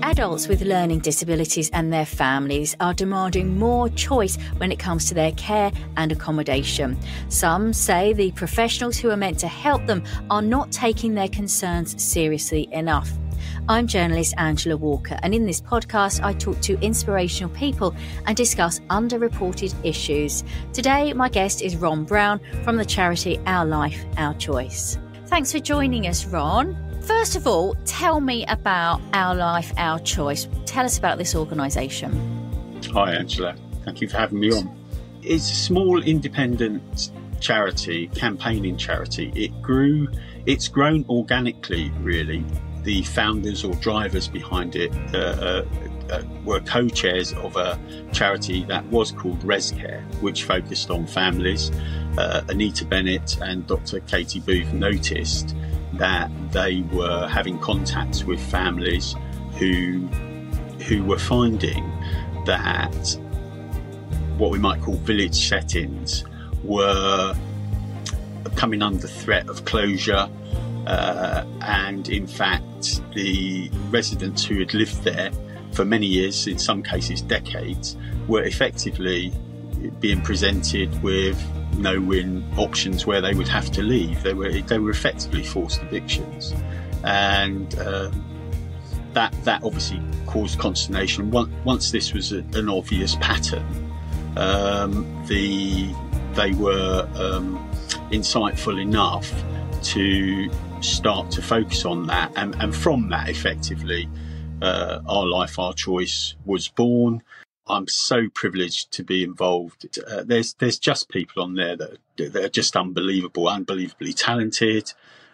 Adults with learning disabilities and their families are demanding more choice when it comes to their care and accommodation. Some say the professionals who are meant to help them are not taking their concerns seriously enough. I'm journalist Angela Walker, and in this podcast I talk to inspirational people and discuss underreported issues. Today my guest is Ron Brown from the charity Our Life, Our Choice. Thanks for joining us, Ron. First of all, tell me about Our Life, Our Choice. Tell us about this organisation. Hi, Angela. Thank you for having me on. It's a small independent charity, campaigning charity. It's grown organically, really. The founders or drivers behind it were co-chairs of a charity that was called ResCare, which focused on families. Anita Bennett and Dr. Katie Booth noticed that they were having contacts with families who were finding that what we might call village settings were coming under threat of closure, and in fact the residents who had lived there for many years, in some cases decades, were effectively being presented with no-win options where they would have to leave. They were effectively forced evictions, and that obviously caused consternation. Once this was an obvious pattern, they were insightful enough to start to focus on that, and from that, effectively, Our Life, Our Choice was born. I'm so privileged to be involved. There's just people on there that are just unbelievably talented,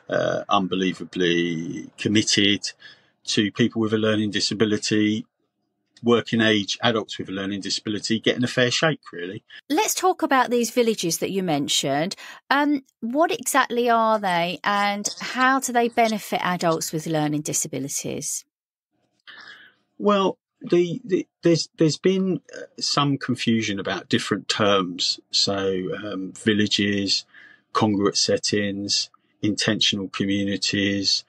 unbelievably committed to people with a learning disability, working age adults with a learning disability getting a fair shake, really. Let's talk about these villages that you mentioned. What exactly are they, and how do they benefit adults with learning disabilities? Well, there's been some confusion about different terms. So villages, congruent settings, intentional communities,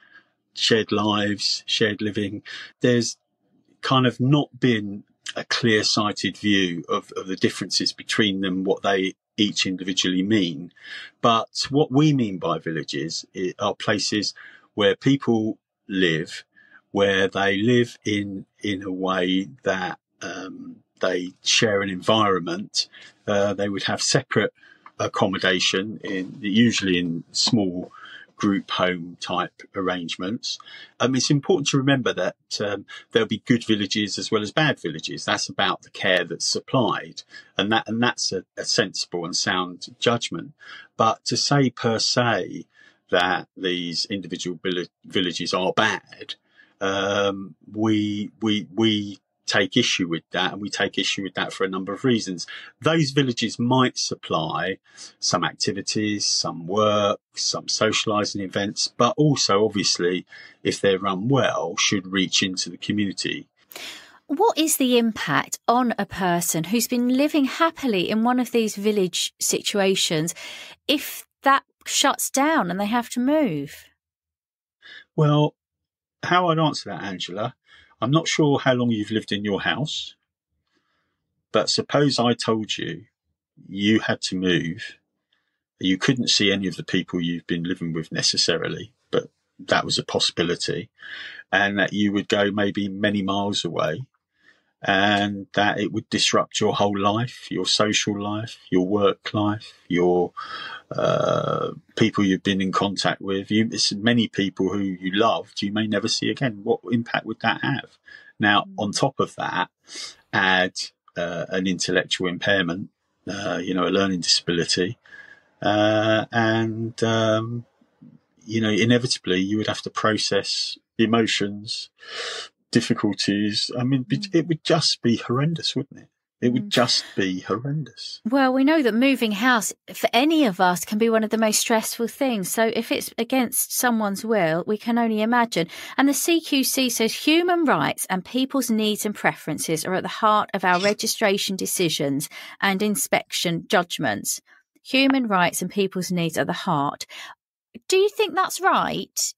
shared lives, shared living. There's kind of not been a clear-sighted view of the differences between them, what they each individually mean. But what we mean by villages are places where people live, where they live in a way that they share an environment. They would have separate accommodation, usually in small group home type arrangements. It's important to remember that there'll be good villages as well as bad villages. That's about the care that's supplied, and that's a sensible and sound judgment. But to say per se that these individual villages are bad, we take issue with that, and we take issue with that for a number of reasons. Those villages might supply some activities, some work, some socialising events, but also, obviously, if they're run well, should reach into the community. What is the impact on a person who's been living happily in one of these village situations if that shuts down and they have to move? Well, how I'd answer that, Angela, I'm not sure how long you've lived in your house, but suppose I told you you had to move. You couldn't see any of the people you've been living with necessarily, but that was a possibility, and that you would go maybe many miles away, and that it would disrupt your whole life, your social life, your work life, your people you've been in contact with. Many people who you loved, you may never see again. What impact would that have? Now, on top of that, add an intellectual impairment, a learning disability, and inevitably you would have to process emotions, difficulties. I mean, it would just be horrendous, wouldn't it? It would just be horrendous. Well, we know that moving house for any of us can be one of the most stressful things. So if it's against someone's will, we can only imagine. And the CQC says human rights and people's needs and preferences are at the heart of our registration decisions and inspection judgments. Human rights and people's needs are the heart. Do you think that's right?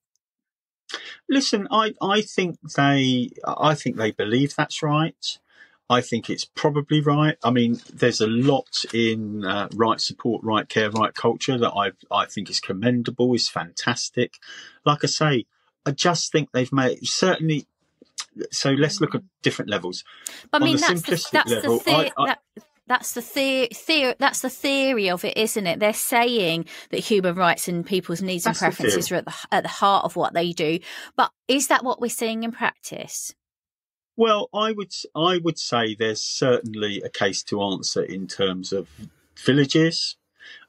Listen, I think they believe that's right. I think it's probably right. I mean, there's a lot in right support, right care, right culture that I think is commendable, is fantastic. Like I say, I just think they've made certainly. So let's look at different levels. But I On the mean, simplistic level, that's the theory of it, isn't it? They're saying that human rights and people's needs and preferences are at the heart of what they do. But is that what we're seeing in practice? well, I would say there's certainly a case to answer in terms of villages.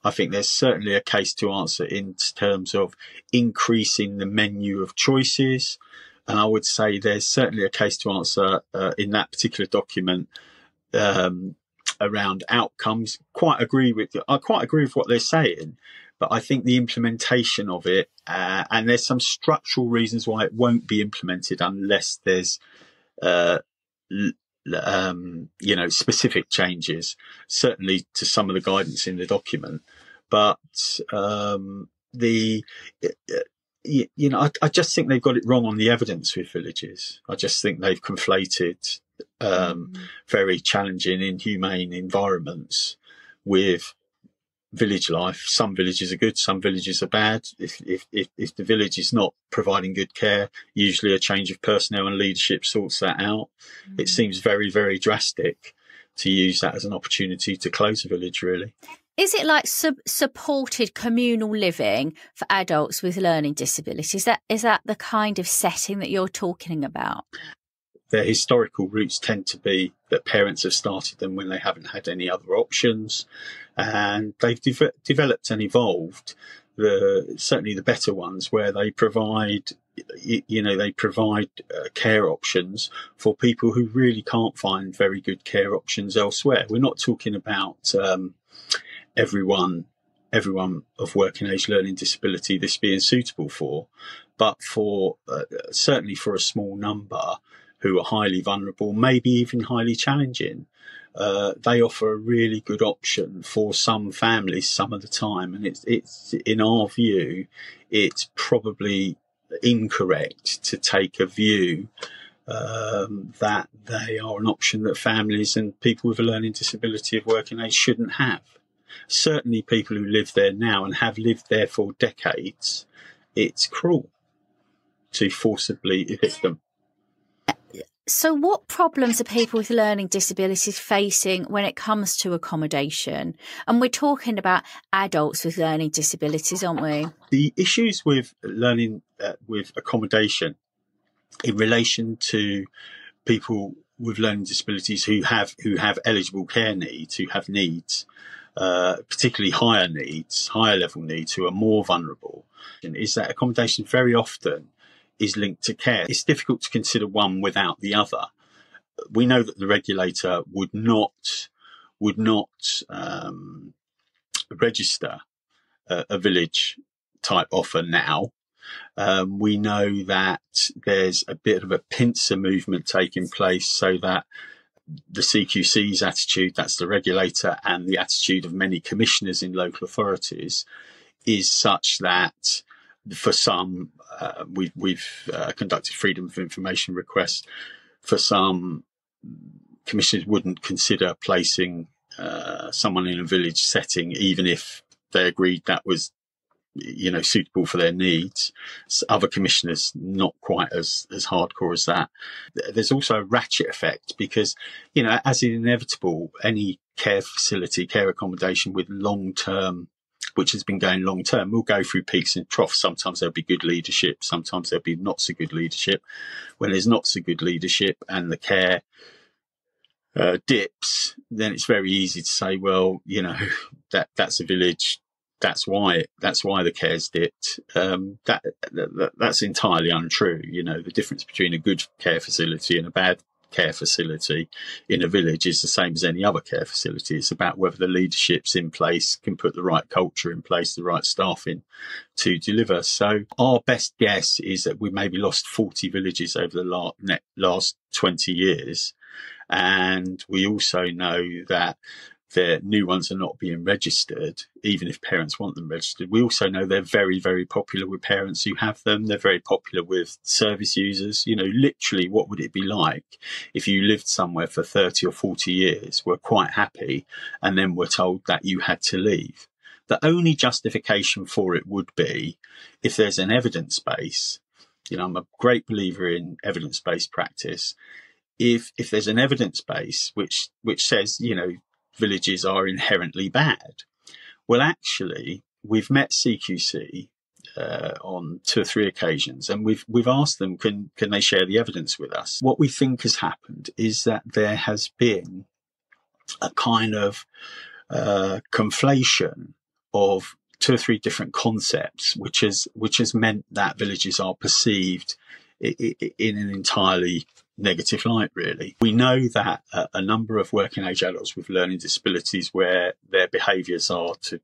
I think there's certainly a case to answer in terms of increasing the menu of choices. And I would say there's certainly a case to answer in that particular document around outcomes. I quite agree with what they're saying, but I think the implementation of it, and there's some structural reasons why it won't be implemented unless there's specific changes, certainly to some of the guidance in the document. But I just think they've got it wrong on the evidence with villages. I just think they've conflated very challenging, inhumane environments with village life. Some villages are good, some villages are bad. If the village is not providing good care, usually a change of personnel and leadership sorts that out. It seems very, very drastic to use that as an opportunity to close a village, really. Is it like supported communal living for adults with learning disabilities? Is that the kind of setting that you're talking about? Their historical roots tend to be that parents have started them when they haven't had any other options, and they've developed and evolved certainly the better ones, where they provide care options for people who really can't find very good care options elsewhere. We're not talking about everyone of working age learning disability this being suitable for, but for certainly for a small number who are highly vulnerable, maybe even highly challenging. They offer a really good option for some families some of the time. And it's in our view, it's probably incorrect to take a view that they are an option that families and people with a learning disability of working age shouldn't have. Certainly people who live there now and have lived there for decades, it's cruel to forcibly evict them. So what problems are people with learning disabilities facing when it comes to accommodation? And we're talking about adults with learning disabilities, aren't we? The issues with learning with accommodation in relation to people with learning disabilities who have eligible care needs, who have needs, particularly higher level needs, who are more vulnerable, is that accommodation very often is linked to care. It's difficult to consider one without the other. We know that the regulator would not register a village type offer now. We know that there's a bit of a pincer movement taking place, so that the CQC's attitude, that's the regulator, and the attitude of many commissioners in local authorities is such that for some, we've conducted freedom of information requests. For some, commissioners wouldn't consider placing someone in a village setting, even if they agreed that was, suitable for their needs. Other commissioners, not quite as hardcore as that. There's also a ratchet effect because, as is inevitable, any care facility, care accommodation with long-term, which has been going long term, will go through peaks and troughs. Sometimes there'll be good leadership, sometimes there'll be not so good leadership. When there's not so good leadership and the care dips, then it's very easy to say, well, that's a village. That's why the care's dipped. That's entirely untrue. The difference between a good care facility and a bad care facility in a village is the same as any other care facility. It's about whether the leadership's in place, can put the right culture in place, the right staff in to deliver. So our best guess is that we maybe lost 40 villages over the last 20 years. And we also know that their new ones are not being registered, even if parents want them registered. We also know they're very, very popular with parents who have them. They're very popular with service users. You know, literally, what would it be like if you lived somewhere for 30 or 40 years, were quite happy, and then were told that you had to leave? The only justification for it would be if there's an evidence base. You know, I'm a great believer in evidence-based practice. If there's an evidence base which says, you know, villages are inherently bad. Well, actually, we've met CQC on 2 or 3 occasions, and we've asked them, can they share the evidence with us? What we think has happened is that there has been a kind of conflation of 2 or 3 different concepts, which has meant that villages are perceived in an entirely negative light, really. We know that a number of working age adults with learning disabilities, where their behaviours are, to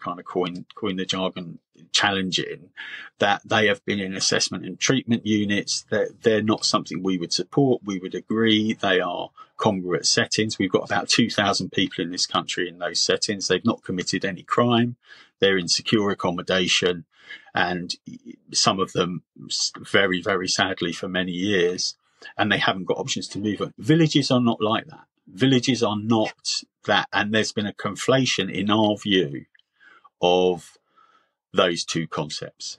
kind of coin the jargon, challenging, that they have been in assessment and treatment units. They're not something we would support. We would agree they are congruent settings. We've got about 2,000 people in this country in those settings. They've not committed any crime. They're in secure accommodation, and some of them very, very sadly for many years, and they haven't got options to move on. Villages are not like that. Villages are not that. And there's been a conflation, in our view, of those 2 concepts.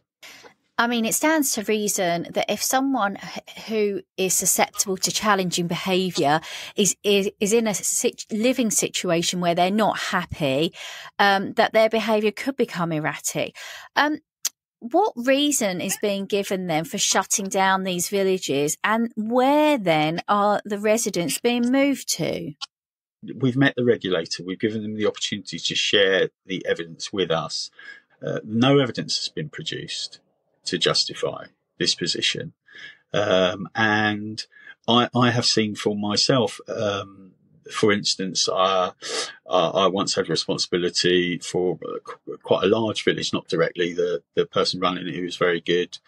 I mean, it stands to reason that if someone who is susceptible to challenging behaviour is in a living situation where they're not happy, that their behaviour could become erratic. What reason is being given then for shutting down these villages, and where then are the residents being moved to? We've met the regulator. We've given them the opportunity to share the evidence with us. No evidence has been produced to justify this position. And I have seen for myself, for instance, I once had responsibility for quite a large village, not directly. The person running it, who was very good,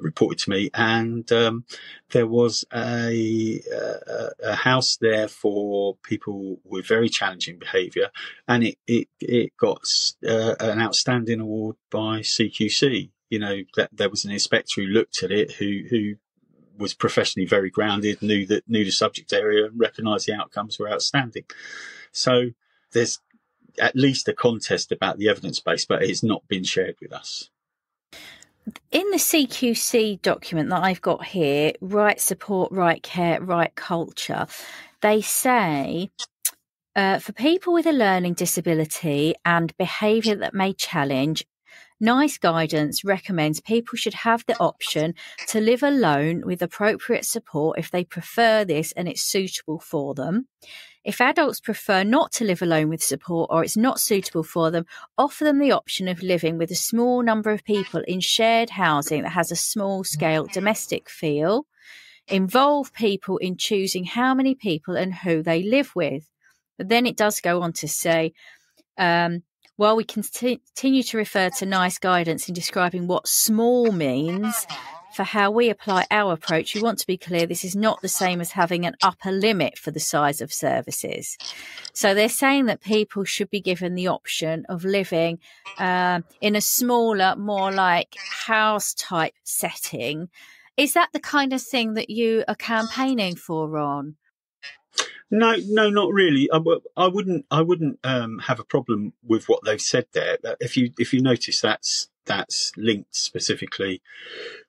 reported to me, and there was a house there for people with very challenging behaviour, and it got an outstanding award by CQC. You know, that there was an inspector who looked at it, who was professionally very grounded, knew the subject area, and recognised the outcomes were outstanding. So there's at least a contest about the evidence base, but it's not been shared with us. In the CQC document that I've got here, right support, right care, right culture, they say for people with a learning disability and behaviour that may challenge, NICE guidance recommends people should have the option to live alone with appropriate support if they prefer this and it's suitable for them. If adults prefer not to live alone with support or it's not suitable for them, offer them the option of living with a small number of people in shared housing that has a small-scale domestic feel. Involve people in choosing how many people and who they live with. But then it does go on to say, while we continue to refer to NICE guidance in describing what small means, for how we apply our approach, we want to be clear this is not the same as having an upper limit for the size of services. So they're saying that people should be given the option of living in a smaller, more like house-type setting. Is that the kind of thing that you are campaigning for, Ron? No, not really. I wouldn't have a problem with what they've said there. If you notice, that's linked specifically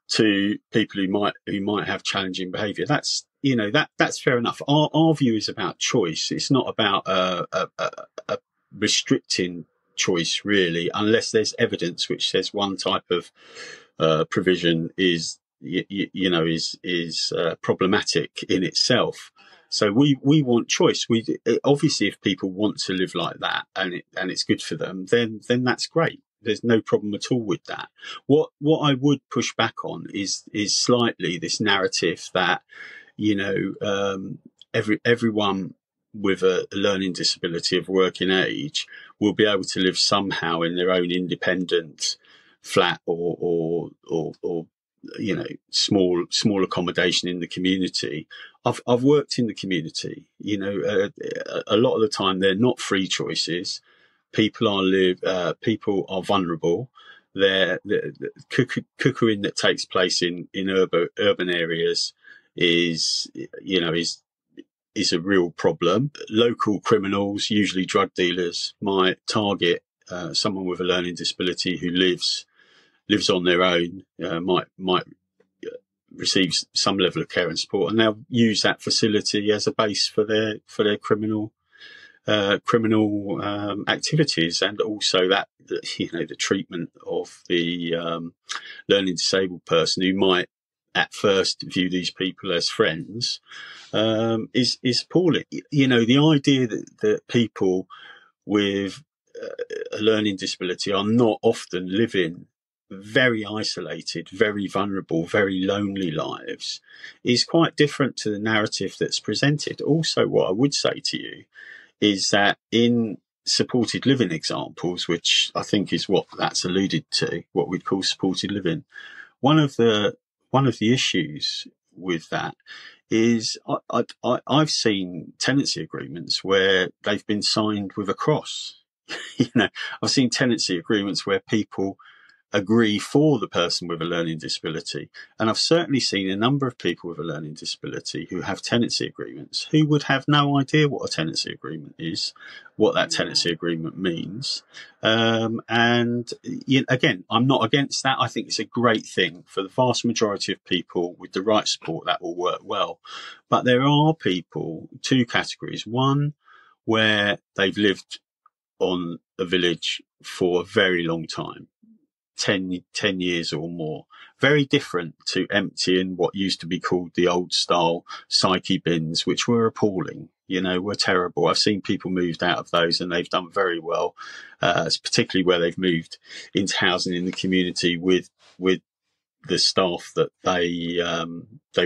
to people who might have challenging behaviour. That's fair enough. Our view is about choice. It's not about a restricting choice, really, unless there's evidence which says one type of provision is problematic in itself. So we want choice. Obviously, if people want to live like that and it's good for them, then that's great. There's no problem at all with that. What I would push back on is slightly this narrative that everyone with a learning disability of working age will be able to live somehow in their own independent flat or small accommodation in the community. I've worked in the community. You know, a lot of the time they're not free choices. People are vulnerable. The cuckooing that takes place in urban areas is, you know, is a real problem. Local criminals, usually drug dealers, might target someone with a learning disability who lives on their own, might receive some level of care and support, and they'll use that facility as a base for their criminal activities, and also the treatment of the learning disabled person, who might at first view these people as friends, is appalling. You know, the idea that people with a learning disability are not often living very isolated, very vulnerable, very lonely lives is quite different to the narrative that's presented. Also, what I would say to you is that in supported living examples, which I think is what that's alluded to, what we'd call supported living, one of the issues with that is I've seen tenancy agreements where they've been signed with a cross. You know, I've seen tenancy agreements where people agree for the person with a learning disability. And I've certainly seen a number of people with a learning disability who have tenancy agreements who would have no idea what a tenancy agreement is, what that tenancy agreement means. And again, I'm not against that. I think it's a great thing for the vast majority of people with the right support that will work well. But there are people, two categories. One, where they've lived on a village for a very long time, 10 years or more. Very different to emptying what used to be called the old style psyche bins, which were appalling, you know, were terrible. I've seen people moved out of those and they've done very well, particularly where they've moved into housing in the community with the staff that they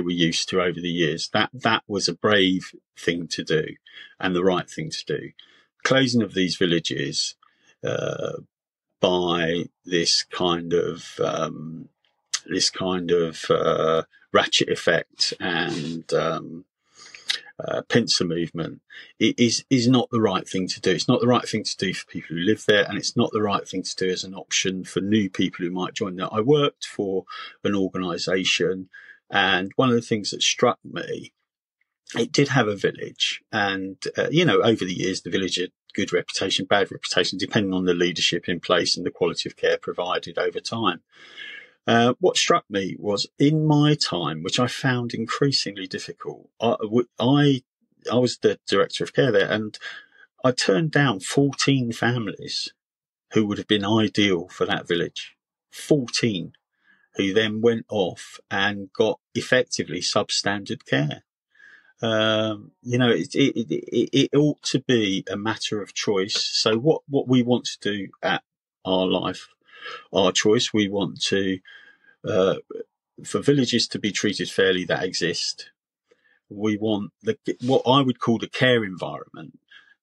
were used to over the years. That was a brave thing to do and the right thing to do. Closing of these villages, by this kind of ratchet effect and pincer movement, it is not the right thing to do. It's not the right thing to do for people who live there, and it's not the right thing to do as an option for new people who might join there. I worked for an organisation, and one of the things that struck me, it did have a village, and over the years the village had good reputation, bad reputation, depending on the leadership in place and the quality of care provided over time. What struck me was, in my time, which I found increasingly difficult, I was the director of care there, and I turned down 14 families who would have been ideal for that village. 14 who then went off and got effectively substandard care. It ought to be a matter of choice. So what we want to do at our choice, we want to, for villages to be treated fairly that exist. We want what I would call the care environment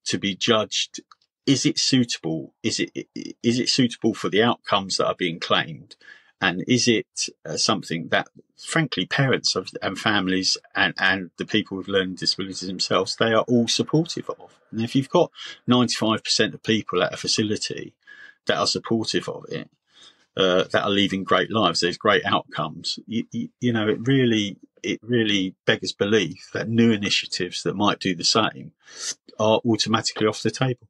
to be judged. Is it suitable? Is it suitable for the outcomes that are being claimed? And is it something that, frankly, parents and families and the people with learning disabilities themselves, they are all supportive of? And if you've got 95% of people at a facility that are supportive of it, that are leaving great lives, there's great outcomes, it really beggars belief that new initiatives that might do the same are automatically off the table.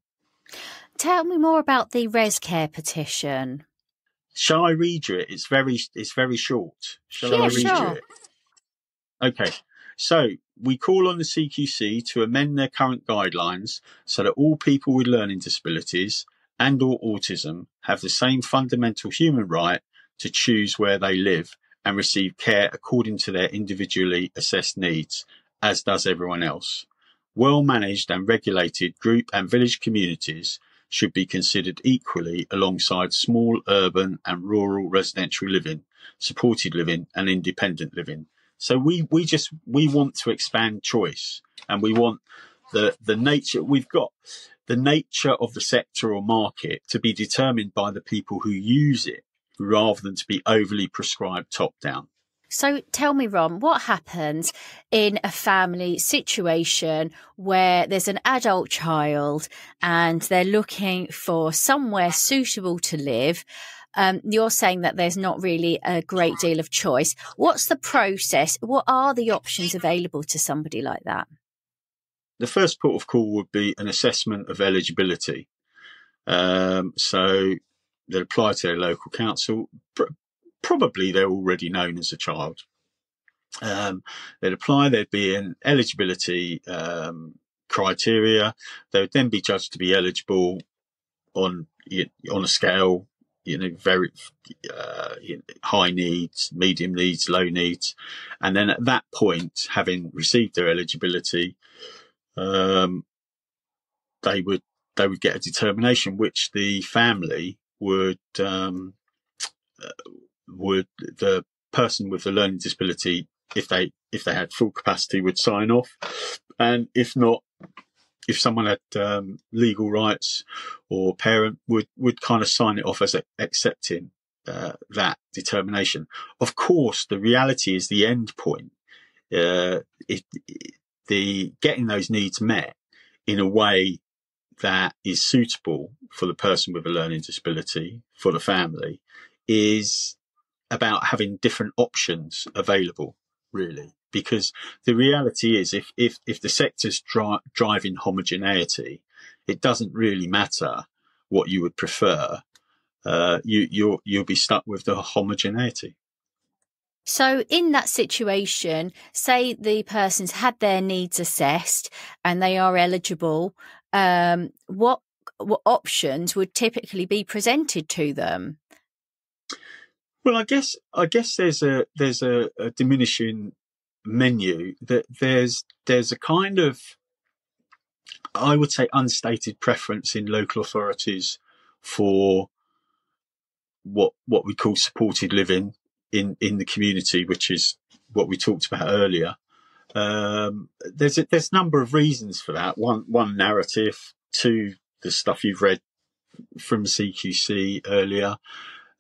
Tell me more about the Res Care petition. Shall I read you it? It's very short. Shall I read you it? Okay. So we call on the CQC to amend their current guidelines so that all people with learning disabilities and or autism have the same fundamental human right to choose where they live and receive care according to their individually assessed needs, as does everyone else. Well-managed and regulated group and village communities should be considered equally alongside small urban and rural residential living, supported living and independent living. So we want to expand choice, and we want the nature, we've got the nature of the sector or market to be determined by the people who use it rather than to be overly prescribed top down. So tell me, Ron, what happens in a family situation where there's an adult child and they're looking for somewhere suitable to live? You're saying that there's not really a great deal of choice. What's the process? What are the options available to somebody like that? The first port of call would be an assessment of eligibility. So they'd apply to their local council. Probably they're already known as a child. They'd apply, there'd be an eligibility criteria. They would then be judged to be eligible on a scale, very high needs, medium needs, low needs. And then at that point, having received their eligibility, they would get a determination which the family would the person with the learning disability, if they had full capacity, would sign off, and if not, if someone had legal rights or parent would kind of sign it off as accepting that determination. Of course, the reality is the end point. The getting those needs met in a way that is suitable for the person with a learning disability, for the family, is about having different options available, really. Because the reality is, if the sector's driving homogeneity, it doesn't really matter what you would prefer. You'll be stuck with the homogeneity. So in that situation, say the person's had their needs assessed and they are eligible, what options would typically be presented to them? Well, I guess there's a diminishing menu. That there's a kind of, I would say, unstated preference in local authorities for what we call supported living in the community, which is what we talked about earlier. There's a number of reasons for that. One narrative, two, the stuff you've read from CQC earlier,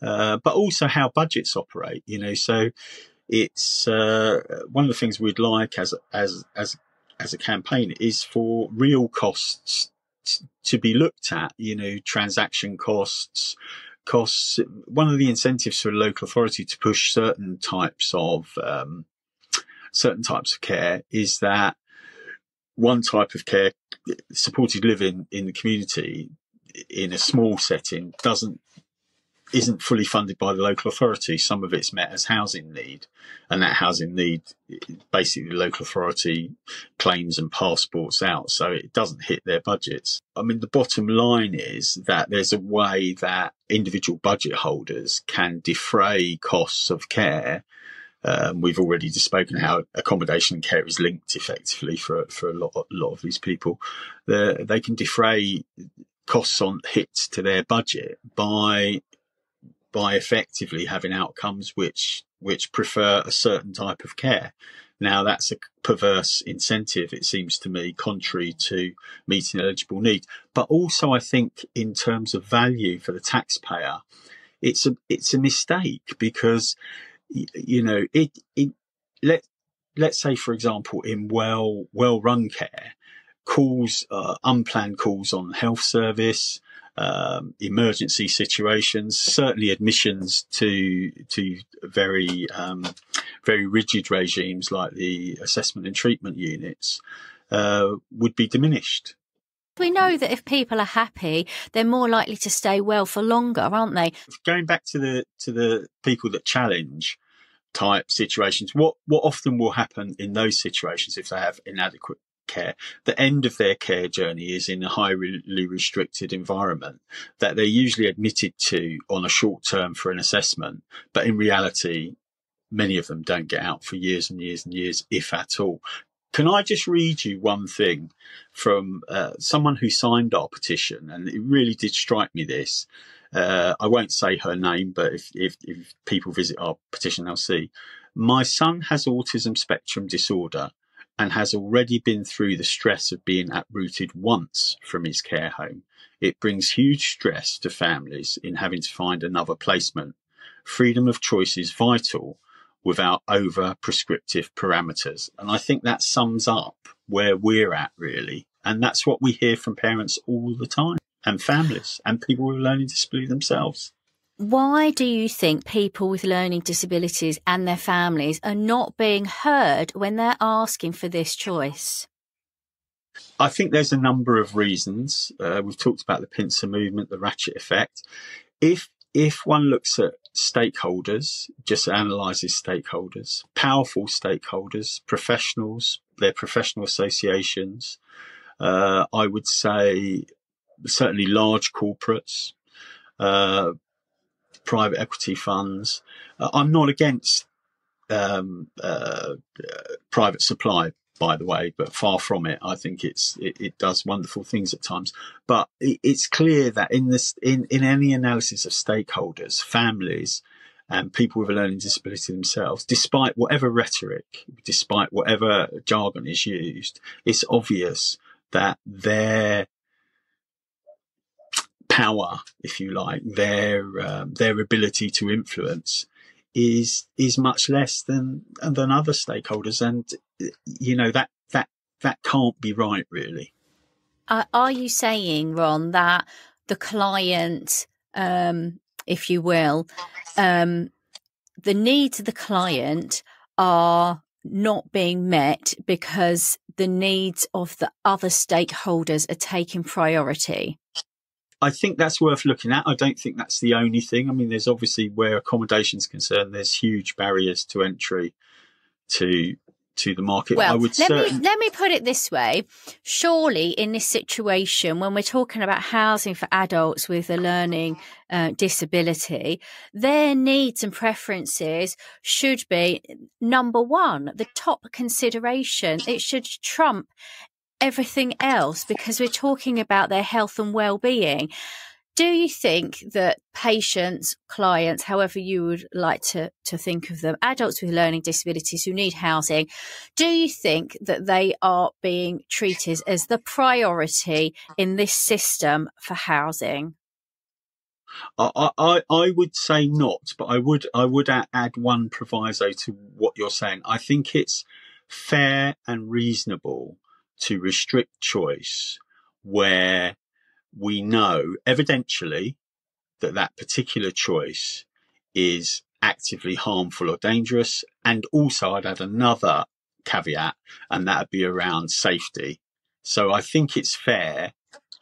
but also how budgets operate. So it's one of the things we'd like as a campaign is for real costs to be looked at. Transaction costs. One of the incentives for a local authority to push certain types of care is that one type of care, supported living in the community in a small setting, isn't fully funded by the local authority. Some of it's met as housing need, and that housing need, basically the local authority claims and passports out, so it doesn't hit their budgets. I mean, the bottom line is that there's a way that individual budget holders can defray costs of care. We've already spoken how accommodation and care is linked effectively for a lot of these people. They can defray costs on hits to their budget by effectively having outcomes which prefer a certain type of care. Now, that's a perverse incentive, it seems to me, contrary to meeting eligible needs. But also, I think, in terms of value for the taxpayer, it's a mistake, because let's say, for example, in well-run care, unplanned calls on health service, emergency situations, certainly admissions to very rigid regimes like the assessment and treatment units would be diminished. We know that if people are happy, they're more likely to stay well for longer, aren't they? Going back to the people that challenge type situations, what often will happen in those situations if they have inadequate care, the end of their care journey is in a highly restricted environment that they're usually admitted to on a short term for an assessment, but in reality many of them don't get out for years and years and years, if at all. Can I just read you one thing from someone who signed our petition, and it really did strike me, this. I won't say her name, but if people visit our petition, they'll see. My son has autism spectrum disorder and has already been through the stress of being uprooted once from his care home. It brings huge stress to families in having to find another placement. Freedom of choice is vital. without over prescriptive parameters. And I think that sums up where we're at, really. And that's what we hear from parents all the time, and families and people with learning disability themselves. Why do you think people with learning disabilities and their families are not being heard when they're asking for this choice? I think there's a number of reasons. We've talked about the pincer movement, the ratchet effect. If one looks at stakeholders, just analyses stakeholders, powerful stakeholders, professionals, their professional associations, I would say certainly large corporates, private equity funds. I'm not against private supply, by the way, but far from it. I think it does wonderful things at times. But it's clear that in any analysis of stakeholders, families, and people with a learning disability themselves, despite whatever rhetoric, despite whatever jargon is used, it's obvious that their power, if you like, their ability to influence is much less than other stakeholders, and that can't be right, really. Are you saying, Ron, that the client, if you will, the needs of the client are not being met because the needs of the other stakeholders are taking priority? I think that's worth looking at. I don't think that's the only thing. I mean, there's obviously, where accommodation is concerned, there's huge barriers to entry to the market. Well, let me put it this way. Surely in this situation, when we're talking about housing for adults with a learning disability, their needs and preferences should be number one, the top consideration. It should trump everything else, because we're talking about their health and well-being. Do you think that patients, clients, however you would like to think of them, adults with learning disabilities who need housing, do you think that they are being treated as the priority in this system for housing? I would say not, but I would add one proviso to what you're saying. I think it's fair and reasonable to restrict choice where we know evidentially that particular choice is actively harmful or dangerous. And also, I'd add another caveat, and that would be around safety. So I think it's fair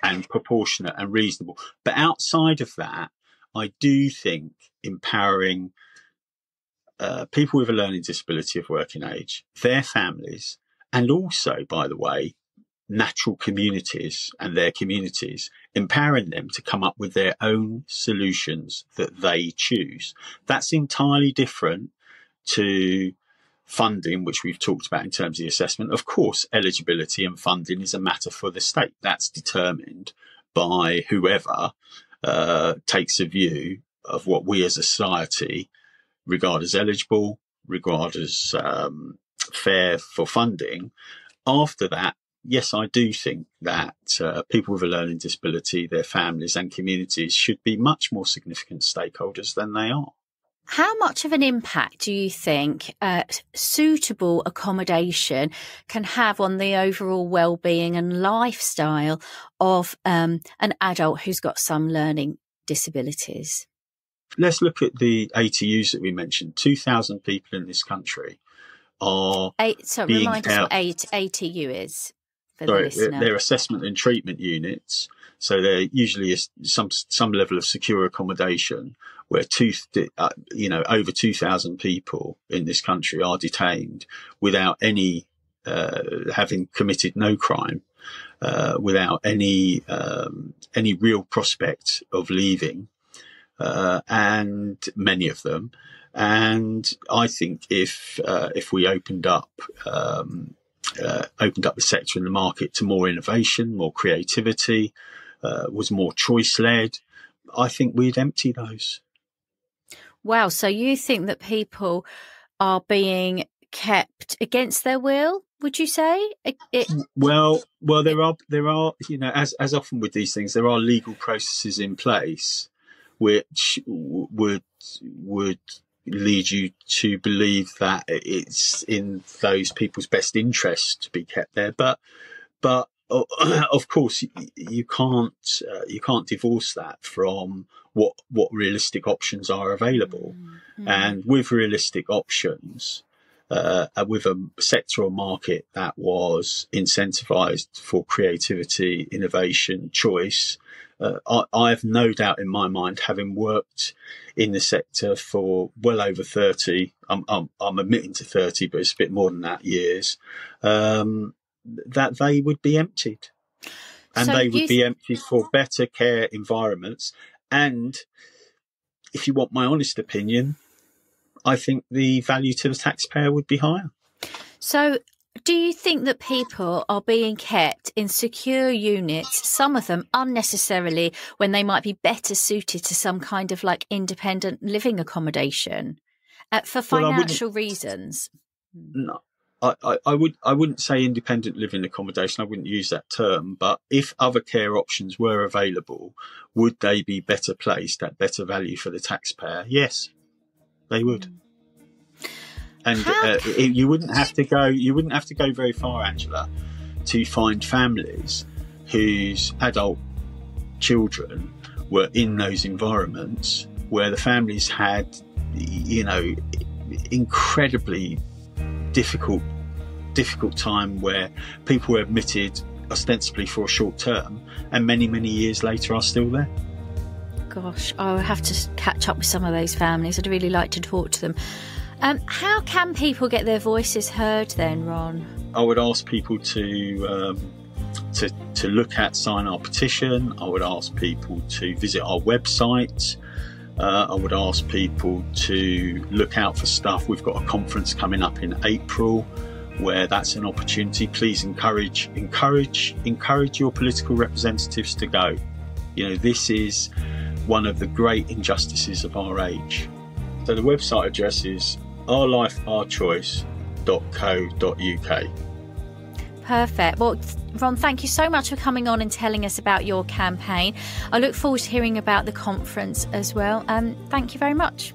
and proportionate and reasonable. But outside of that, I do think empowering people with a learning disability of working age, their families, and also, by the way, natural communities and their communities, empowering them to come up with their own solutions that they choose. That's entirely different to funding, which we've talked about in terms of the assessment. Of course, eligibility and funding is a matter for the state. That's determined by whoever takes a view of what we as a society regard as eligible, regard as fair for funding. After that, yes, I do think that people with a learning disability, their families and communities should be much more significant stakeholders than they are. How much of an impact do you think suitable accommodation can have on the overall well-being and lifestyle of an adult who's got some learning disabilities? Let's look at the ATUs that we mentioned. 2,000 people in this country are remind us what ATU is for the listener. They're assessment and treatment units. So they're usually some level of secure accommodation where over 2,000 people in this country are detained without any having committed no crime, without any real prospect of leaving, and many of them. And I think if we opened up the sector and the market to more innovation, more creativity, was more choice-led, I think we'd empty those. Wow. So you think that people are being kept against their will, would you say? Well, there are, as often with these things, there are legal processes in place which would lead you to believe that it's in those people's best interest to be kept there. But of course, you can't divorce that from what realistic options are available. Mm-hmm. And with realistic options, with a sector or market that was incentivized for creativity, innovation, choice, I have no doubt in my mind, having worked in the sector for well over 30, I'm admitting to 30, but it's a bit more than that years, that they would be emptied. And so they would be emptied for better care environments. And if you want my honest opinion, I think the value to the taxpayer would be higher. So do you think that people are being kept in secure units, some of them unnecessarily, when they might be better suited to some kind of like independent living accommodation for financial reasons? No, I wouldn't say independent living accommodation. I wouldn't use that term. But if other care options were available, would they be better placed at better value for the taxpayer? Yes, they would. And you wouldn't have to go very far, Angela, to find families whose adult children were in those environments where the families had, incredibly difficult time, where people were admitted ostensibly for a short term and many years later are still there. Gosh, I'll have to catch up with some of those families. I'd really like to talk to them. How can people get their voices heard then, Ron? I would ask people to look at sign our petition. I would ask people to visit our website. I would ask people to look out for stuff. We've got a conference coming up in April where that's an opportunity. Please encourage your political representatives to go. This is one of the great injustices of our age. So the website address is ourlifeourchoice.co.uk. Perfect. Well, Ron, thank you so much for coming on and telling us about your campaign. I look forward to hearing about the conference as well. Thank you very much.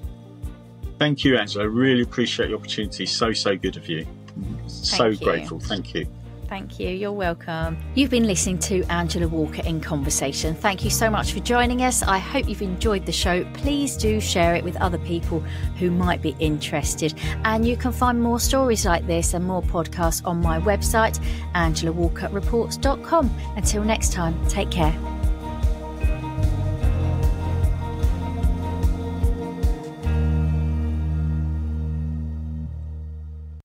Thank you, Angela. I really appreciate the opportunity. So good of you. So grateful. Thank you. Thank you. You're welcome. You've been listening to Angela Walker in Conversation. Thank you so much for joining us. I hope you've enjoyed the show. Please do share it with other people who might be interested. And you can find more stories like this and more podcasts on my website, angelawalkerreports.com. Until next time, take care.